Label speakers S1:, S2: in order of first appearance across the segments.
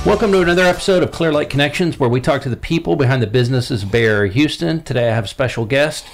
S1: Welcome to another episode of Clear Lake Connections, where we talk to the people behind the businesses of Bay Area Houston. Today I have a special guest,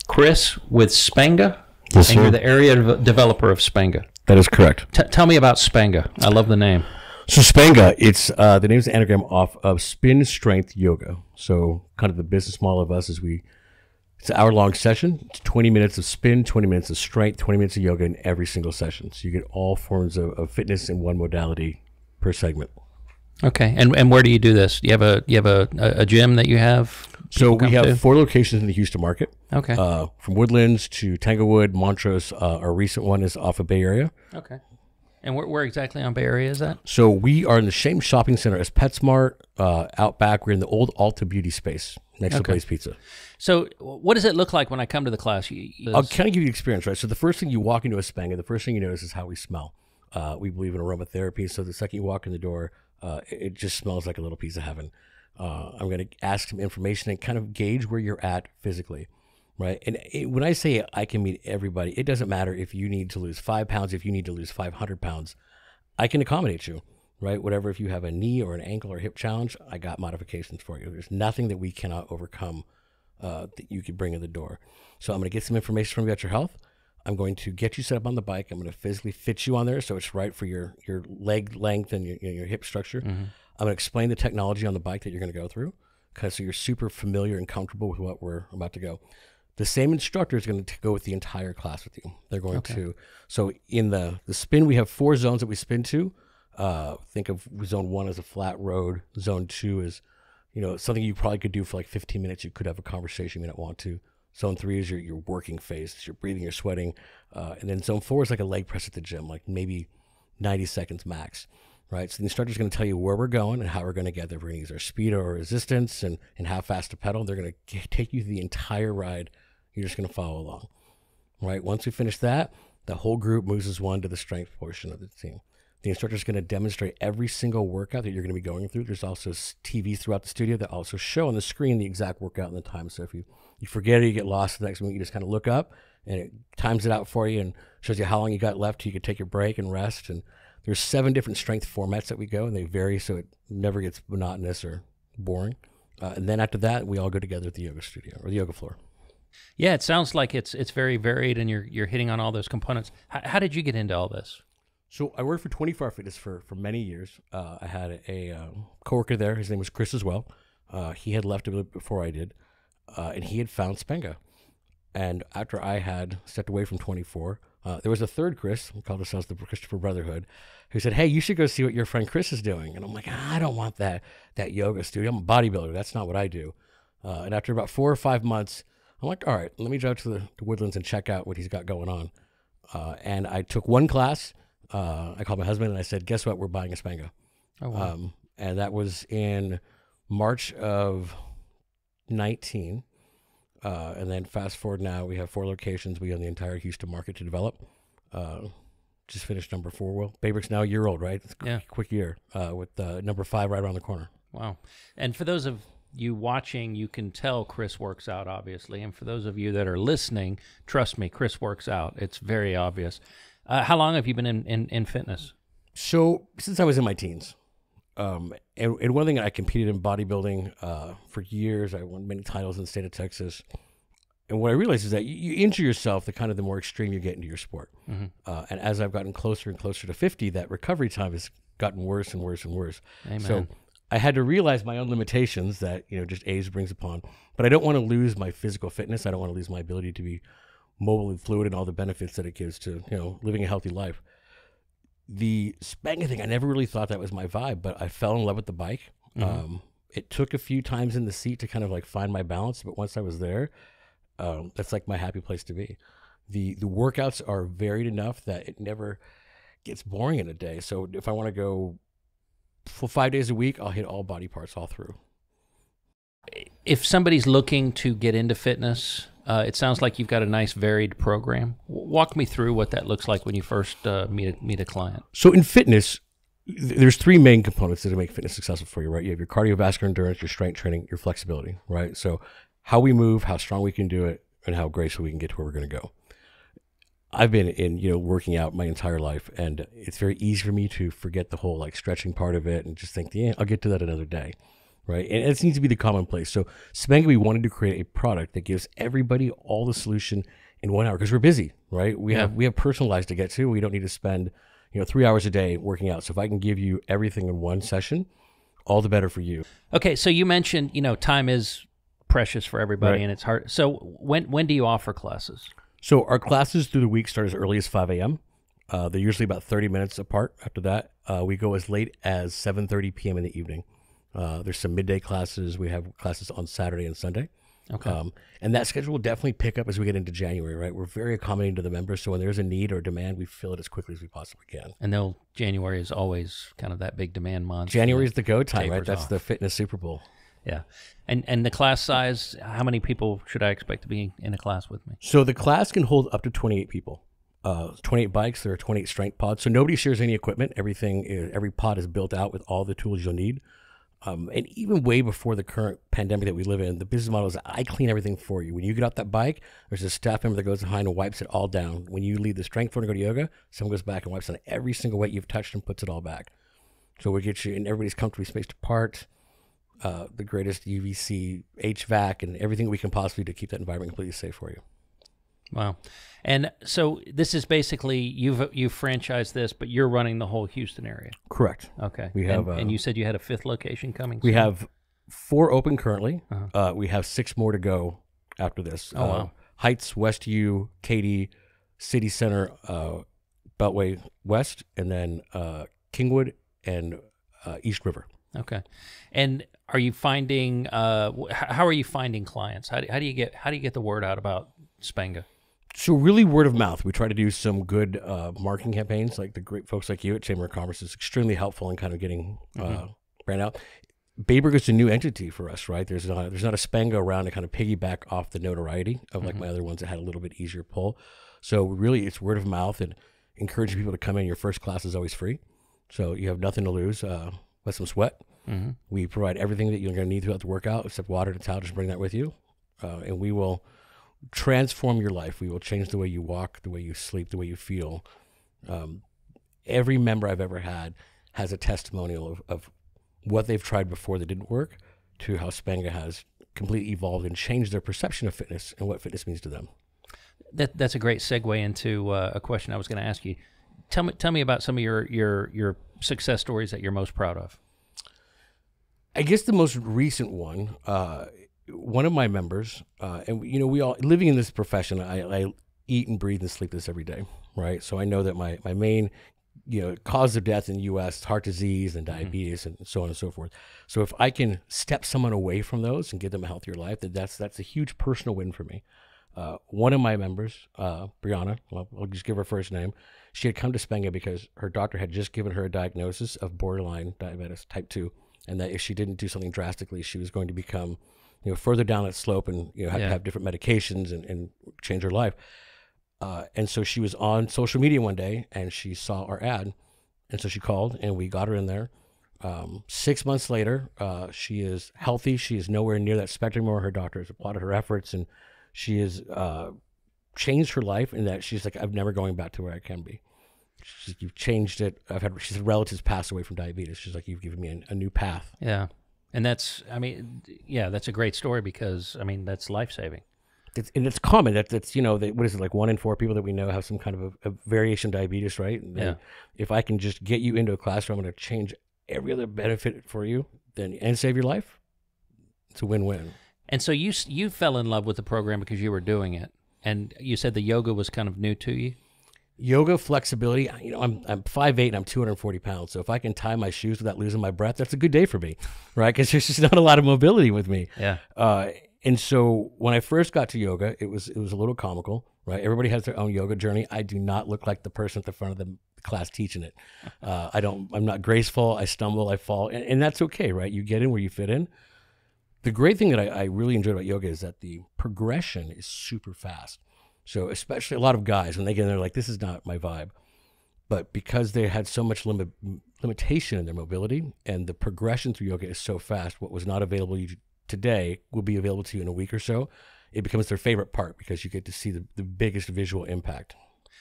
S1: Chris with SPENGA.
S2: Yes,
S1: and
S2: sir.
S1: You're the area developer of SPENGA.
S2: That is correct.
S1: Tell me about SPENGA. I love the name.
S2: So SPENGA, it's the name's an anagram off of Spin Strength Yoga. So kind of the business model of us is it's an hour-long session. It's 20 minutes of spin, 20 minutes of strength, 20 minutes of yoga in every single session. So you get all forms of fitness in one modality per segment.
S1: Okay, and where do you do this? You have a gym that you have?
S2: So we have 4 locations in the Houston market.
S1: Okay.
S2: From Woodlands to Tanglewood, Montrose. Our recent one is off of Bay Area.
S1: Okay. And where exactly on Bay Area is that?
S2: So we are in the same shopping center as PetSmart. Out back, we're in the old Alta Beauty space next to Blaze Pizza.
S1: So what does it look like when I come to the class?
S2: I'll kind of give you the experience, right? So the first thing you walk into a SPENGA, the first thing you notice is how we smell. We believe in aromatherapy, so the second you walk in the door, it just smells like a little piece of heaven. I'm going to ask some information and kind of gauge where you're at physically, right? And when I say I can meet everybody, it doesn't matter if you need to lose 5 pounds, if you need to lose 500 pounds, I can accommodate you, right? Whatever, if you have a knee or an ankle or hip challenge, I got modifications for you. There's nothing that we cannot overcome that you could bring in the door. So I'm going to get some information from you about your health. I'm going to get you set up on the bike. I'm going to physically fit you on there so it's right for your leg length and your hip structure. Mm-hmm. I'm going to explain the technology on the bike that you're going to go through, so you're super familiar and comfortable with what we're about to go. The same instructor is going to go with the entire class with you. They're going to, so in the spin, we have 4 zones that we spin to. Think of zone 1 as a flat road. Zone 2 is, something you probably could do for like 15 minutes. You could have a conversation you may not want to. Zone 3 is your working phase. You're breathing, you're sweating. And then zone 4 is like a leg press at the gym, like maybe 90 seconds max, right? So the instructor is going to tell you where we're going and how we're going to get there. We're going to use our speed or resistance and how fast to pedal. They're going to take you through the entire ride. You're just going to follow along, right? Once we finish that, the whole group moves as one to the strength portion of the team. The instructor is going to demonstrate every single workout that you're going to be going through. There's also TVs throughout the studio that also show on the screen the exact workout and the time. So if you forget it, you get lost the next week, you just kind of look up and it times it out for you and shows you how long you got left till you can take your break and rest. And there's 7 different strength formats that we go, and they vary so it never gets monotonous or boring. And then after that, we all go together at the yoga studio or the yoga floor.
S1: Yeah, it sounds like it's very varied, and you're hitting on all those components. How did you get into all this?
S2: So I worked for 24 Hour Fitness for many years. I had a coworker there. His name was Chris as well. He had left a bit before I did, and he had found SPENGA. And after I had stepped away from 24, there was a third Chris, we called ourselves the Christopher Brotherhood, who said, hey, you should go see what your friend Chris is doing. And I'm like, I don't want that yoga studio. I'm a bodybuilder. That's not what I do. And after about 4 or 5 months, I'm like, all right, let me drive to the Woodlands and check out what he's got going on. And I took one class. I called my husband and I said, guess what? We're buying a SPENGA.
S1: Oh, wow.
S2: And that was in March of 19. And then fast forward now, we have 4 locations. We own the entire Houston market to develop. Just finished number 4. Well, Baybrick's now a year old, right? It's a quick year with number 5 right around the corner.
S1: Wow. And for those of you watching, you can tell Chris works out, obviously. And for those of you that are listening, trust me, Chris works out. It's very obvious. How long have you been in fitness?
S2: So since I was in my teens. And one thing, I competed in bodybuilding for years. I won many titles in the state of Texas. And what I realized is that you injure yourself the more extreme you get into your sport. Mm-hmm. And as I've gotten closer and closer to 50, that recovery time has gotten worse and worse and worse.
S1: Amen.
S2: So I had to realize my own limitations that, just age brings upon. But I don't want to lose my physical fitness. I don't want to lose my ability to be mobile and fluid and all the benefits that it gives to, living a healthy life. The SPENGA thing, I never really thought that was my vibe, but I fell in love with the bike. Mm-hmm. It took a few times in the seat to kind of find my balance, but once I was there, that's like my happy place to be. The workouts are varied enough that it never gets boring in a day. So if I want to go for 5 days a week, I'll hit all body parts all through.
S1: If somebody's looking to get into fitness, it sounds like you've got a nice varied program. Walk me through what that looks like when you first meet a client.
S2: So in fitness, there's 3 main components that make fitness successful for you, right? You have your cardiovascular endurance, your strength training, your flexibility, right? So how we move, how strong we can do it, and how graceful we can get to where we're going to go. I've been in, working out my entire life, and it's very easy for me to forget the whole like stretching part of it and just think, yeah, I'll get to that another day. Right. And it needs to be the commonplace. So SPENGA, we wanted to create a product that gives everybody all the solution in 1 hour because we're busy, right? We have personal lives to get to. We don't need to spend, 3 hours a day working out. So if I can give you everything in one session, all the better for you.
S1: Okay. So you mentioned, time is precious for everybody,
S2: Right.
S1: and it's hard. So when do you offer classes?
S2: So our classes through the week start as early as 5 a.m. They're usually about 30 minutes apart. After that, we go as late as 7:30 p.m. in the evening. There's some midday classes. We have classes on Saturday and Sunday.
S1: Okay.
S2: And that schedule will definitely pick up as we get into January, right? We're very accommodating to the members. So when there's a need or demand, we fill it as quickly as we possibly can.
S1: And January is always kind of that big demand month.
S2: January is the go time, right?
S1: tapers
S2: That's
S1: off.
S2: the fitness Super Bowl.
S1: Yeah. And the class size, how many people should I expect to be in a class with me?
S2: So the class can hold up to 28 people. 28 bikes. There are 28 strength pods. So nobody shares any equipment. Every pod is built out with all the tools you'll need. And even way before the current pandemic that we live in, the business model is I clean everything for you. When you get off that bike, there's a staff member that goes behind and wipes it all down. When you leave the strength floor to go to yoga, someone goes back and wipes on every single weight you've touched and puts it all back. So we get you, and everybody's comfortably spaced apart. The greatest UVC, HVAC, and everything we can possibly do to keep that environment completely safe for you.
S1: Wow. And so this is basically, you've franchised this, but you're running the whole Houston area.
S2: Correct.
S1: Okay.
S2: We have,
S1: and you said you had a 5th location coming
S2: We
S1: soon?
S2: have 4 open currently.
S1: Uh-huh.
S2: We have 6 more to go after this.
S1: Oh, wow.
S2: Heights, West U, Katy, City Center, Beltway West, and then Kingwood and East River.
S1: Okay. And are you finding, how are you finding clients? How do you get the word out about SPENGA?
S2: So really word of mouth. We try to do some good marketing campaigns, like the great folks like you at Chamber of Commerce is extremely helpful in kind of getting brand out. Bayberg is a new entity for us, right? There's not a SPENGA around to kind of piggyback off the notoriety of like my other ones that had a little bit easier pull. So really it's word of mouth and encouraging people to come in. Your first class is always free. So you have nothing to lose. Let some sweat.
S1: Mm-hmm. We
S2: We provide everything that you're going to need throughout the workout except water and a towel. Just bring that with you. And we will transform your life. We will change the way you walk, the way you sleep, the way you feel. Every member I've ever had has a testimonial of what they've tried before that didn't work to how SPENGA has completely evolved and changed their perception of fitness and what fitness means to them.
S1: That's a great segue into a question I was going to ask you. Tell me about some of your success stories that you're most proud of.
S2: I guess the most recent one of my members, and we all living in this profession, I eat and breathe and sleep this every day, right? So I know that my main, cause of death in the U.S. is heart disease and diabetes and so on and so forth. So if I can step someone away from those and give them a healthier life, that's a huge personal win for me. One of my members, Brianna, I'll just give her first name. She had come to SPENGA because her doctor had just given her a diagnosis of borderline diabetes type 2, and that if she didn't do something drastically, she was going to become further down that slope and have to have different medications and change her life. And so she was on social media one day and she saw our ad, and so she called and we got her in there. 6 months later, she is healthy. She is nowhere near that spectrum anymore. Her doctor has applauded her efforts, and she has changed her life in that she's like, I'm never going back to where I can be. She's like, you've changed it. She said relatives passed away from diabetes. She's like, you've given me a new path.
S1: Yeah. And that's a great story because, that's life-saving.
S2: It's common. That's what is it, like 1 in 4 people that we know have some kind of a variation of diabetes, right? And if I can just get you into a class where I'm going to change every other benefit for you and save your life, it's a win-win. And
S1: so you fell in love with the program because you were doing it. And you said the yoga was kind of new to you?
S2: Yoga, flexibility. I'm 5'8" and I'm 240 pounds. So if I can tie my shoes without losing my breath, that's a good day for me, right? Because there's just not a lot of mobility with me.
S1: Yeah.
S2: And so when I first got to yoga, it was a little comical, right? Everybody has their own yoga journey. I do not look like the person at the front of the class teaching it. I'm not graceful. I stumble, I fall, and that's okay, right? You get in where you fit in. The great thing that I really enjoyed about yoga is that the progression is super fast. So especially a lot of guys, when they get in there, like, this is not my vibe. But because they had so much limitation in their mobility, and the progression through yoga is so fast, what was not available to you today will be available to you in a week or so. It becomes their favorite part because you get to see the biggest visual impact.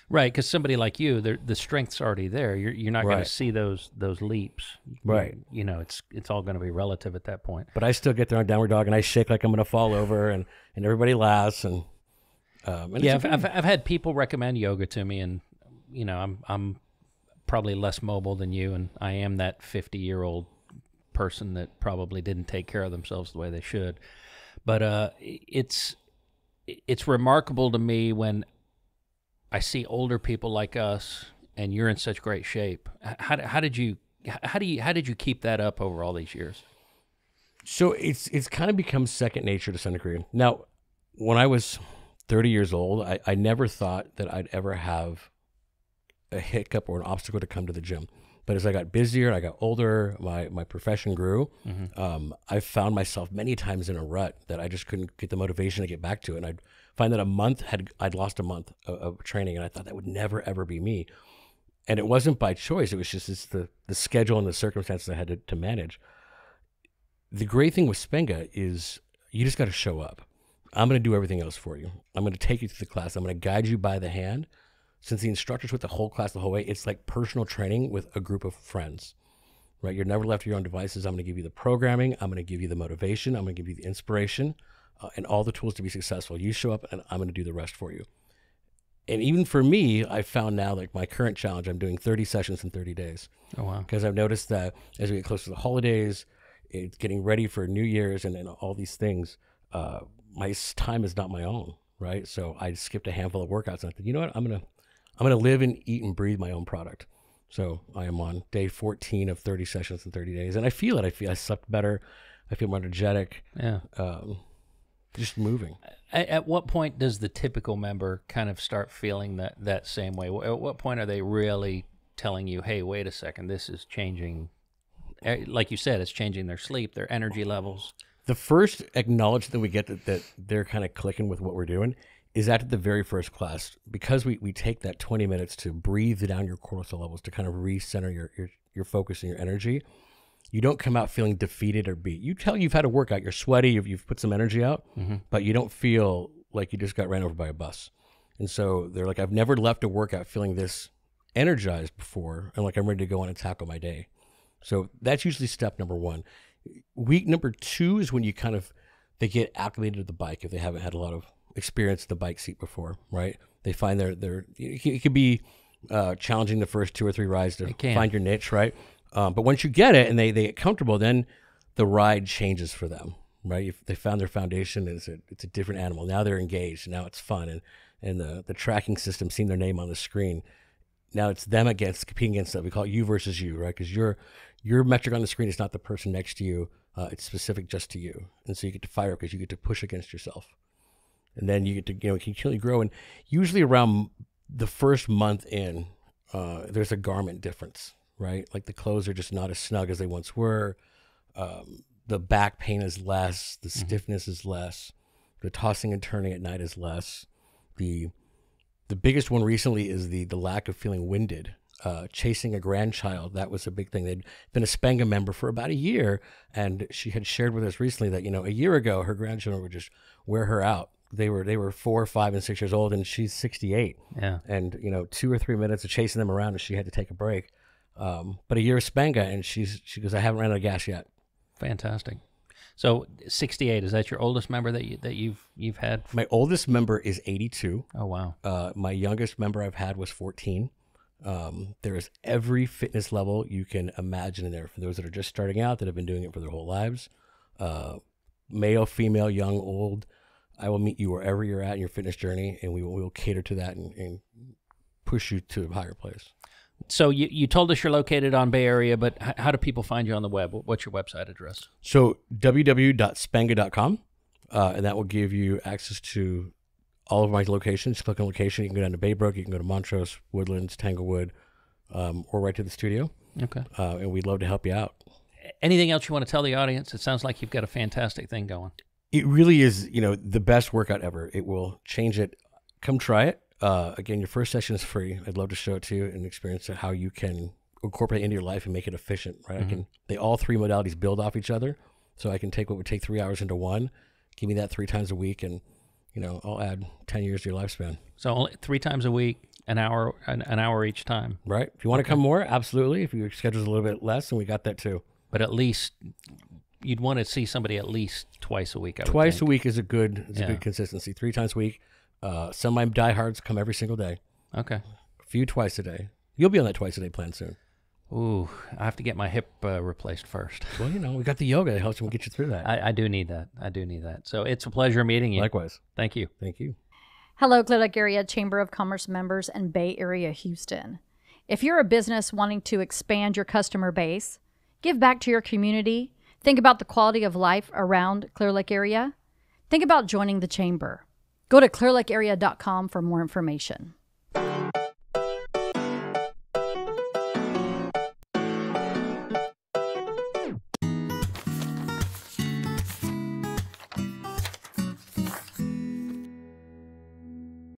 S1: Right, because somebody like you, the strength's already there. You're not going
S2: Right.
S1: to see those leaps.
S2: Right.
S1: You know, it's all going to be relative at that point.
S2: But I still get there on downward dog, and I shake like I'm going to fall over, and everybody laughs. And
S1: Yeah,
S2: it's okay.
S1: I've had people recommend yoga to me, and you know, I'm probably less mobile than you, and I am that 50-year-old person that probably didn't take care of themselves the way they should. But it's remarkable to me when I see older people like us, and you're in such great shape. How did you keep that up over all these years?
S2: So it's kind of become second nature to some degree. Now, when I was 30 years old, I never thought that I'd ever have a hiccup or an obstacle to come to the gym. But as I got busier, I got older, my profession grew. I found myself many times in a rut that I just couldn't get the motivation to get back to it. And I'd find that I'd lost a month of training, and I thought that would never, ever be me. And it wasn't by choice. It was just the schedule and the circumstances I had to manage. The great thing with SPENGA is you just got to show up. I'm going to do everything else for you. I'm going to take you through the class. I'm going to guide you by the hand. Since the instructor's with the whole class the whole way, it's like personal training with a group of friends, right? You're never left to your own devices. I'm going to give you the programming. I'm going to give you the motivation. I'm going to give you the inspiration and all the tools to be successful. You show up, and I'm going to do the rest for you. And even for me, I found now, like my current challenge, I'm doing 30 sessions in 30 days.
S1: Oh, wow.
S2: Because I've noticed that as we get closer to the holidays, it's getting ready for New Year's and all these things, my time is not my own, right? So I skipped a handful of workouts, and I thought, you know what, I'm gonna live and eat and breathe my own product. So I am on day 14 of 30 sessions in 30 days, and I feel it. I slept better. I feel more energetic.
S1: Yeah.
S2: Just moving.
S1: At what point does the typical member kind of start feeling that same way? At what point are they really telling you, hey, wait a second, this is changing? Like you said, it's changing their sleep, their energy levels.
S2: The first acknowledgement that we get that they're kind of clicking with what we're doing is after the very first class, because we take that 20 minutes to breathe down your cortisol levels, to kind of recenter your focus and your energy. You don't come out feeling defeated or beat. You tell you've had a workout, you're sweaty, you've put some energy out, but you don't feel like you just got ran over by a bus. And so they're like, I've never left a workout feeling this energized before, and like I'm ready to go on and tackle my day. So that's usually step number one. Week number two is when they get acclimated to the bike if they haven't had a lot of experience in the bike seat before, right? They find it could be challenging the first 2 or 3 rides to find your niche, right? But once you get it and they get comfortable, then the ride changes for them, right? If they found their foundation, it's a different animal. Now they're engaged. Now it's fun, and the tracking system, seeing their name on the screen. Now it's them competing against them. We call it you versus you, right? Because your metric on the screen is not the person next to you. It's specific just to you, and so you get to fire because you get to push against yourself, and then you get to continually grow. And usually around the first month in, there's a garment difference. Right? Like the clothes are just not as snug as they once were. The back pain is less. The stiffness is less. The tossing and turning at night is less. The biggest one recently is the lack of feeling winded. Chasing a grandchild, that was a big thing. They'd been a SPENGA member for about a year, and she had shared with us recently that, a year ago, her grandchildren would just wear her out. They were 4, 5, and 6 years old, and she's 68.
S1: Yeah.
S2: And, 2 or 3 minutes of chasing them around, and she had to take a break. But a year of SPENGA, and she goes, I haven't ran out of gas yet.
S1: Fantastic. So 68, is that your oldest member that you've had?
S2: My oldest member is 82.
S1: Oh, wow.
S2: My youngest member I've had was 14. There is every fitness level you can imagine in there for those that are just starting out, that have been doing it for their whole lives. Male, female, young, old. I will meet you wherever you're at in your fitness journey, and we will cater to that and push you to a higher place.
S1: So you told us you're located on Bay Area, but how do people find you on the web? What's your website address?
S2: So www.spenga.com, and that will give you access to all of my locations. Click on location. You can go down to Baybrook. You can go to Montrose, Woodlands, Tanglewood, or right to the studio.
S1: Okay.
S2: And we'd love to help you out.
S1: Anything else you want to tell the audience? It sounds like you've got a fantastic thing going.
S2: It really is, the best workout ever. It will change it. Come try it. Again, your first session is free. I'd love to show it to you and experience how you can incorporate it into your life and make it efficient, right? They all 3 modalities build off each other. So I can take what would take 3 hours into one, give me that 3 times a week, and, I'll add 10 years to your lifespan.
S1: So only 3 times a week, An hour each time.
S2: Right. If you want to come more, absolutely. If your schedule's a little bit less, then we got that too.
S1: But at least you'd want to see somebody at least twice a week.
S2: Twice a week is a good consistency. 3 times a week. Some of my diehards come every single day.
S1: Okay.
S2: A few twice a day. You'll be on that twice a day plan soon.
S1: Ooh, I have to get my hip replaced first.
S2: Well, we got the yoga that helps get you through that.
S1: I do need that. I do need that. So it's a pleasure meeting you.
S2: Likewise.
S1: Thank you.
S2: Thank you.
S3: Hello, Clear Lake Area Chamber of Commerce members and Bay Area Houston. If you're a business wanting to expand your customer base, give back to your community, think about the quality of life around Clear Lake area, think about joining the chamber. Go to clearlakearea.com for more information.